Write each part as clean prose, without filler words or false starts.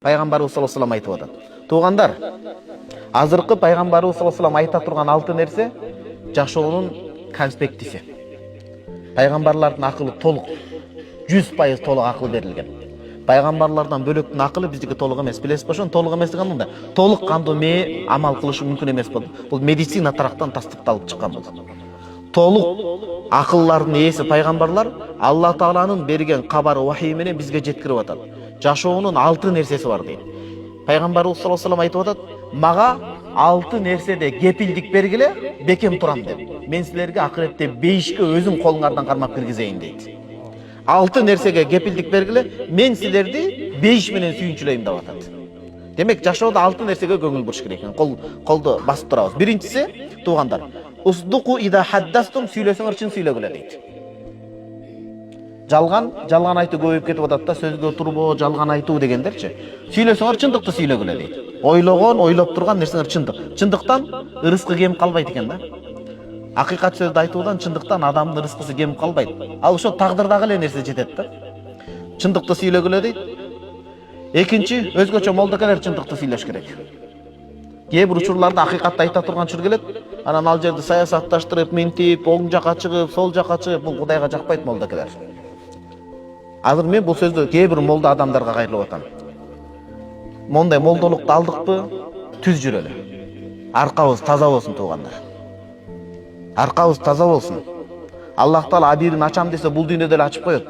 Пайгамбарыбыз саллаллаху алейхи айтып атат. Тугандар, азыркы пайгамбарыбыз саллаллаху алейхи айта турган 6 нерсе жашоонун конспектиси. Пайгамбарлардын акылы толук, 100% толук акыл берилген. Пайгамбарлардан бөлөктүн акылы биздики толук эмес. Билесизби ошону толук эмес деген мындай. Толук кандуу амал кылышы мүмкүн эмес болду. Бул медицина тарактан тастыкталып чыккан болду. Толук акыллардын ээси пайгамбарлар Алла Тааланын берген кабар вахий менен бизге жеткирип атат. Жашоонун 6 нерсеси бар дейт. Пайгамбарыбыз саллаллаху алейхи айтып атат, мага 6 нерседе кепилдик бергиле, бекем турам деп. Мен силерге акыретте бейишке өзүм колуңардан кармап киргизейин дейт. 6 нерсеге кепилдик бергиле, мен силерди бейиш менен сүйүнчүлөйм деп атат. Демек жашоодо 6 нерсеге көңүл буруш керек экен. Колду басып турабыз. Биринчиси, туугандар, усдуку ида хаддастум, сүйлөсөңөр чын сүйлөгүлө дейт. Жалган айтуу көбөйүп кетип атат да, сөзгө турбоо, жалган айтуу дегендерчи. Сүйлөсөңөр чындыкты сүйлөгүлө дейт. Ойлоп турган нерсеңер чындык. Чындыктан ырыскы кемип калбайт экен да. Акыйкат сөздү айтуудан чындыктан адамдын ырыскысы кемип калбайт. Ал ошо тагдырдагы эле нерсе жетет да. Чындыкты сүйлөгүлө дейт. Экинчи, өзгөчө молдокелер чындыкты сүйлөш керек. Кээ бир учурларда акыйкатты айта турган чыр келет, анан ал жерди саясатташтырып, минтип, оң жака чыгып, сол жака чыгып, бул Кудайга жакпайт молдокелер. Азыр мен бул сөздү кээ бир молда адамдарга кайрылып атам. Мондай молдолукту алдыкпы, түз жүрөлү. Аркабыз таза болсун туугандар. Аркабыз таза болсун. Аллах Таала абийирин ачам десе бул дүйнөдө эле ачып коет.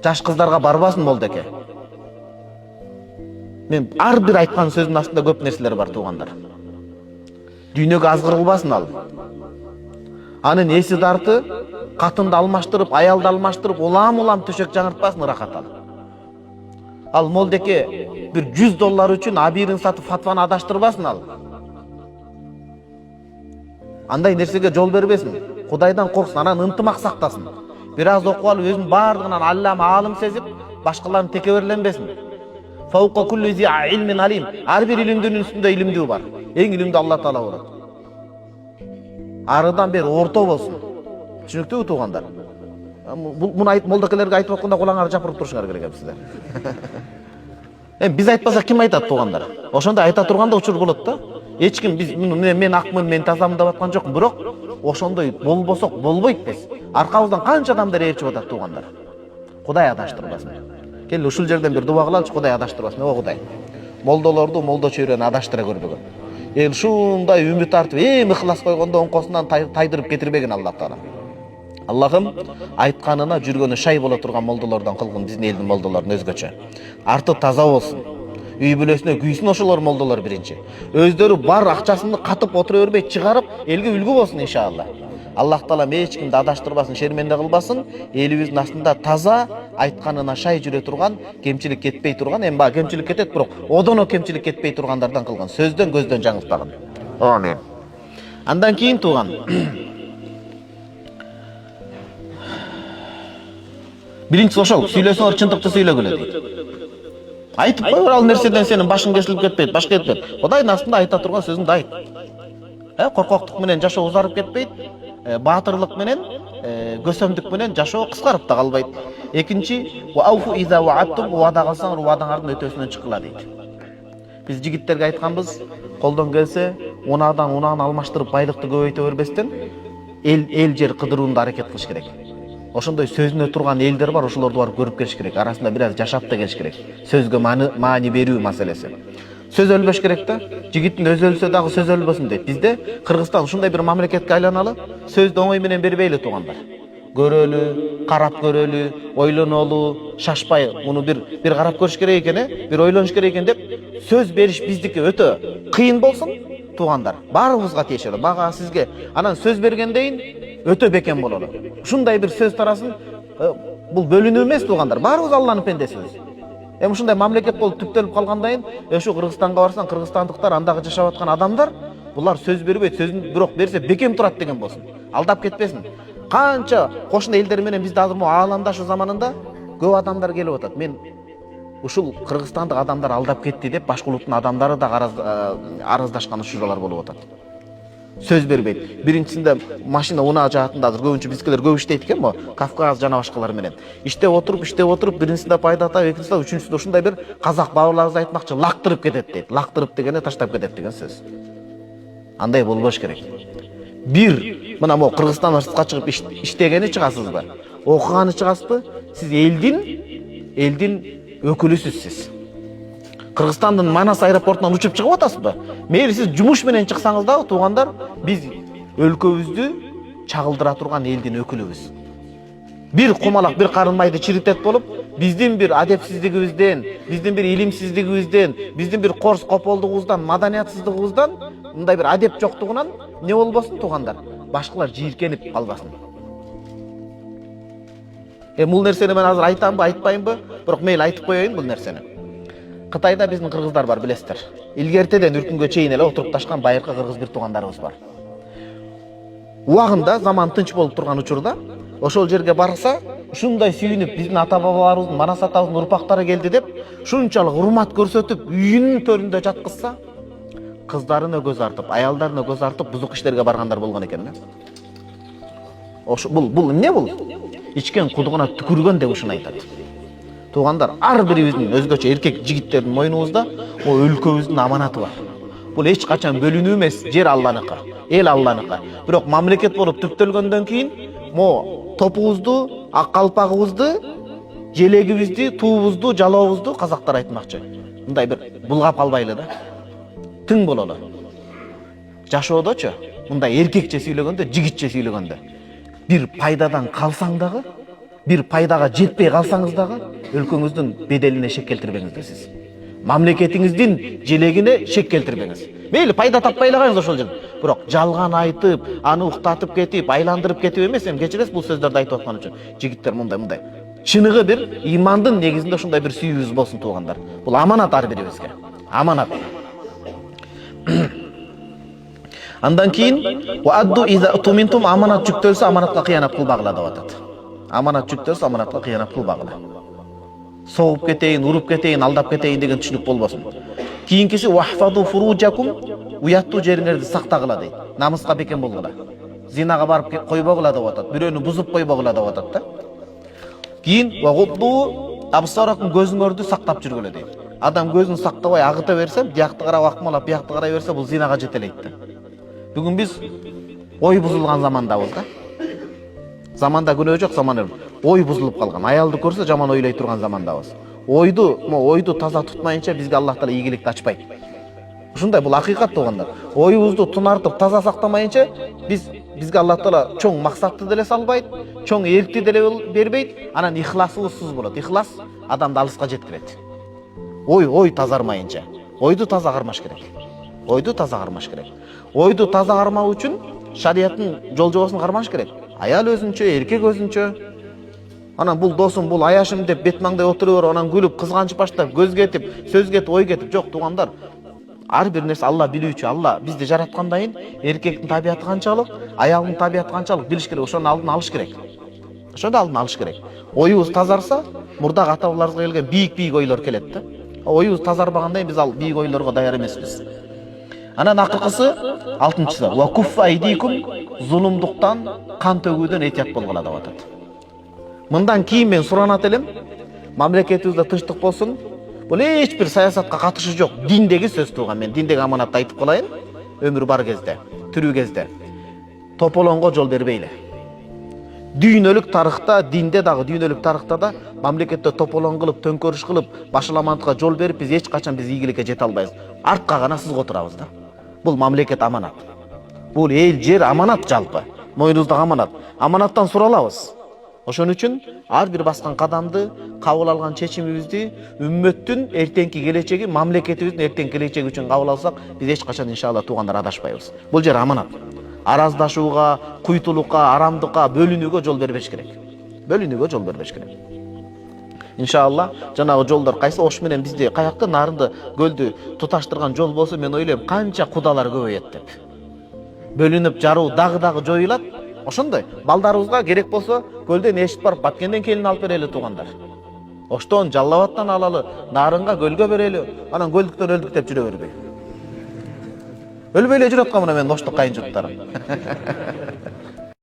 Жаш кыздарга барбасын молдеке. Мен ар бир айткан сөздүн астында көп нерселер бар туугандар. Дүйнөгө азгыр кылбасын ал. Анын эси дарты, катынды алмаштырып, аялды алмаштырып, улам төшөк жаңыртпасын ырахат ал. Ал молдеке бир $100 үчүн абийирин сатып фатваны адаштырбасын ал. Андай нерсеге жол бербесин. Кудайдан корксун, анан ынтымак сактасын. Бир аз окуп алып өзүн бардыгынан аллама алым сезип, башкаларын текеберленбесин. Фаука кулли зи илмин алим. Ар бир илимдин үстүндө илимдүү бар. Эң илимдүү Алла Таала болот. Арыдан бери орто болсун. Түшүнүктүүбү туугандар? Муну молдокелерге айтып атканда кулаңарды жапырып турушуңар керек силер. Биз айтпасак ким айтат туугандар? Ошондой айта турганда учур болот да. Эч ким мен акмын, мен тазамын деп аткан жокмун, бирок ошондой болбосок болбойт биз. Аркабыздан канча адамдар ээрчип атат туугандар. Кудай адаштырбасын. Кел ушул жерден бир дуба кылалычы, Кудай адаштырбасын. О Кудай. Молдолорду, молдо чөйрөнү адаштыра көрбөгөн. Ушундай үмүт артып, ыхлас койгондо оңкосунан тайдырып кетирбеген Алла Таала. Аллахым айтканына жүргөнү шай боло турган молдолордон кылгын биздин элдин молдолорун өзгөчө. Арты таза болсун. Үй бүлөсүнө күйсүн ошолор молдолор биринчи. Өздөрү бар акчасын катып отура бербей чыгарып, элге үлгү болсун иншалла. Аллах Таала эч кимди адаштырбасын, шерменде кылбасын. Элибиздин астында таза, айтканына шай жүрө турган, кемчилик кетпей турган, эми баа кемчилик кетет, бирок одоно кемчилик кетпей тургандардан кылган. Сөздөн көздөн жаңылтпагын. Амин. Андан кийин тууган. Биринчisi ошол, сүйлөсөңөр чындыкты сүйлөгүлө дейт. Айтып койбор ал нерседен сенин башың кесилип кетпейт, башка кетпейт. Кудайдын астында айта турган сөзүңдү айт. Коркоктук менен жашоо узарып кетпейт, баатырлык менен, көсөмдүк менен жашоо кыскарып да калбайт. Экинчи, ва ауфу иза вааттум, вада кылсаңар убадаңардын өтөсүнөн чыккыла дейт. Биз жигиттерге айтканбыз, колдон келсе, унаган алмаштырып байлыкты көбөйтө бербестен, эл жер кыдыруунда аракет кылыш керек. Ошондой сөзүнө турган элдер бар, ошолорду барып көрүп келиш керек. Арасында бир аз жашап да келиш керек. Сөзгө маани берүү маселеси. Сөз өлбөш керек да. Жигиттин өзү өлсө дагы сөз өлбөсүн дейт. Бизде Кыргызстан ушундай бир мамлекетке айланалы, сөздү оңой менен бербейли туугандар. Көрөлү, карап көрөлү, ойлонолу, шашпай, муну бир карап көрүш керек экен, бир ойлонуш керек экен деп сөз бериш биздики өтө кыйын болсун туугандар. Баарыбызга тиешелүү. Мага сизге анан сөз бергендейин өтө бекем бололу. Ушундай бир сөз тарасын, бул бөлүнүү эмес туугандар. Баарыбыз Алланын пендесибиз. Ушундай мамлекет болуп түптөлүп калгандайын, ушу Кыргызстанга барсаң, кыргызстандыктар, андагы жашап аткан адамдар, булар сөз бербейт, сөзүн бирок берсе бекем турат деген болсун. Алдап кетпесин. Канча кошуна элдер менен бизде азыр му ааландашуу заманында көп адамдар келип атат. Мен ушул кыргызстандык адамдар алдап кетти деп башка улуттун адамдары да арыздашкан учурлар болуп атат. Сөз бербейт. Биринчисинде машина унаа жаатында азыр көбүнчө бизкилер көп иштейт экен, Кавказ жана башкалар менен. Иштеп отуруп, биринчисинде пайда табып, экинчисинде, үчүнчүсүндө ушундай бир казак бабаларыбыз айтмакчы, лактырып кетет дейт. Лактырып дегени таштап кетет деген сөз. Андай болбош керек. Бир, мына могу Кыргызстан ыртка чыгып иштегени чыгасызбы? Окуганы чыгасызбы? Сиз элдин өкүлүсүз сиз. Кыргызстандын Манас аэропортунан учуп чыгып атасызбы? Мейли сиз жумуш менен чыксаңыз дагы, туугандар, биз өлкөбүздү чагылдыра турган элдин өкүлүбүз. Бир кумалак, бир карын майды чиритет болуп, биздин бир адепсиздигибизден, биздин бир илимсиздигибизден, биздин бир корс кополдугубуздан, маданиятсыздыгыбыздан, мындай бир адеп жоктугунан не болбосун, туугандар? Башкалар жийиркенип калбасын. Бул нерсени мен азыр айтамбы, айтпаймбы? Бирок мейли айтып коеюн бул нерсени. Кытайда биздин кыргыздар бар, билесиздер. Илгертеден үркүнгө чейин эле отурупташкан байыркы кыргыз бир туугандарыбыз бар. Убагында заман тынч болуп турган учурда ошол жерге барса, ушундай сүйүнүп, биздин ата бабаларыбыздын, Манас атабыздын урпактары келди деп, шунчалык урмат көрсөтүп, үйүнүн төрүндө жаткызса, кыздарына көз артып, аялдарына көз артып, бузук иштерге баргандар болгон экен. Бул эмне бул? Ичкен кудугуна түкүргөн деп ушуну айтат. Туугандар, ар бирибиздин өзгөчө эркек жигиттердин мойнубузда өлкөбүздүн аманаты бар. Бул эч качан бөлүнүү эмес, жер Алланыкы, эл Алланыкы. Бирок мамлекет болуп түптөлгөндөн кийин топубузду, ак калпагыбызды, желегибизди, туубузду, жалообузду казактар айтмакчы. Мындай бир булгап албайлы да. Тың бололу. Жашоодочу мындай эркекче сүйлөгөндө, жигитче сүйлөгөндө бир пайдадан калсаң дагы, бир пайдага жетпей калсаңыз дагы, өлкөңүздүн беделине шек келтирбеңиздер сиз. Мамлекетиңиздин желегине шек келтирбеңиз. Мейли пайда таппайлагаңыз ошол жерде. Бирок жалган айтып, аны уктатып кетип, айландырып кетип эмес, эми кечиресиз бул сөздөрдү айтып аткан үчүн. Жигиттер мындай. Чыныгы бир имандын негизинде ушундай бир сүйүүбүз болсун, туугандар. Бул аманат ар бирибизге. Аманат. Андан кийин ва адду иза туминтум, аманат жүктөлсө аманатка кыянат кылбагыла деп атат. Аманат жүктөлсө аманатка кыянат кылбагыла. Согуп кетейин, уруп кетейин, алдап кетейин деген түшүнүк болбосун. Кийинкиси вахфаду фуружакум, уяттуу жериңерди сактагыла дейт. Намыска бекем болгула. Зинага барып койбогула деп атат. Бирөөнү бузуп койбогула деп атат да. Кийин вагудду абсаракум, көзүңөрдү сактап жүргүлө дейт. Адам көзүн сактабай агыта берсе, биякты карап акмалап, биякты карай берсе, бул зинага жетелейт да. Бүгүн биз ой бузулган замандабыз да. Заманда күнөө жок, заман ой бузулуп калган. Аялды көрсө жаман ойлой турган замандабыз. Ойду таза тутмайынча бизге Аллах Таала ийгиликти ачпайт. Ушундай, бул акыйкат, туугандар. Оюбузду тунартып таза сактамайынча бизге Аллах Таала чоң максатты деле салбайт, чоң эркти деле бербейт, анан ихласыбыз суз болот. Ихлас адамды алыска жеткирет. Ой тазармайынча. Ойду таза кармаш керек. Ойду таза кармоо үчүн шариаттын жол жобосун кармаш керек. Аял өзүнчө, эркек өзүнчө. Анан бул досум, бул аяшым деп бет маңдай отуруп берип, анан күлүп, кызганчып баштап, көз кетип, сөз кетип, ой кетип. Жок, туугандар. Ар бир нерсе Алла билүүчү. Алла бизди жараткандан кийин эркектин табияты канчалык, аялдын табияты канчалык билиш керек. Ошонун алдын алыш керек. Оюбуз тазарса, мурдагы ата бабаларыбызга келген бийик ойлор келет да. Оюбуз тазарбагандан кийин биз ал бийик ойлорго даяр эмеспиз. Анан акыркысы, 6-чысы, ва куффа айдикум, зулумдуктан, кан төгүүдөн этият болгула деп атат. Мындан кийин мен суранат элем, мамлекетибизде тынчтык болсун. Бул эч бир саясатка катышы жок. Диндеги сөз тууган, мен диндеги аманатты айтып калайын. Өмүр бар кезде, тирүү кезде тополоңго жол бербейли. Дүйнөлүк тарыхта, динде дагы, дүйнөлүк тарыхта да мамлекетте тополоң кылып, төңкөрүш кылып, башаламандыкка жол берип, биз эч качан ийгиликке жете албайбыз. Артка гана сызга отурабыз да. Бул мамлекет аманат. Бул эл жер аманат жалпы. Мойнубузда аманат. Аманаттан суралабыз. Ошон үчүн ар бир баскан кадамды, кабыл алган чечимибизди үммөттүн эртеңки келечеги, мамлекетибиздин эртеңки келечеги үчүн кабыл алсак, биз эч качан иншалла туугандар адашпайбыз. Бул жер аманат. Араздашууга, куйтулукка, арамдыкка, бөлүнүүгө жол бербеш керек. Иншалла, жанагы жолдор кайсы ош менен бизди каякты нарынды көлдү туташтырган жол болсо, мен ойлойм канча кудалар көбөйөт деп. Бөлүнүп жаруу дагы жоюлат. Ошондой балдарыбызга керек болсо көлдөн эшит барып Баткенден келин алып берели туугандар. Оштон Жалал Абадтан алалы, нарынга, көлгө берели, анан көлдүктөн өлдүк деп жүрө бербей. Өлбөй эле жүрөт го мына менин доштук кайын журттарым.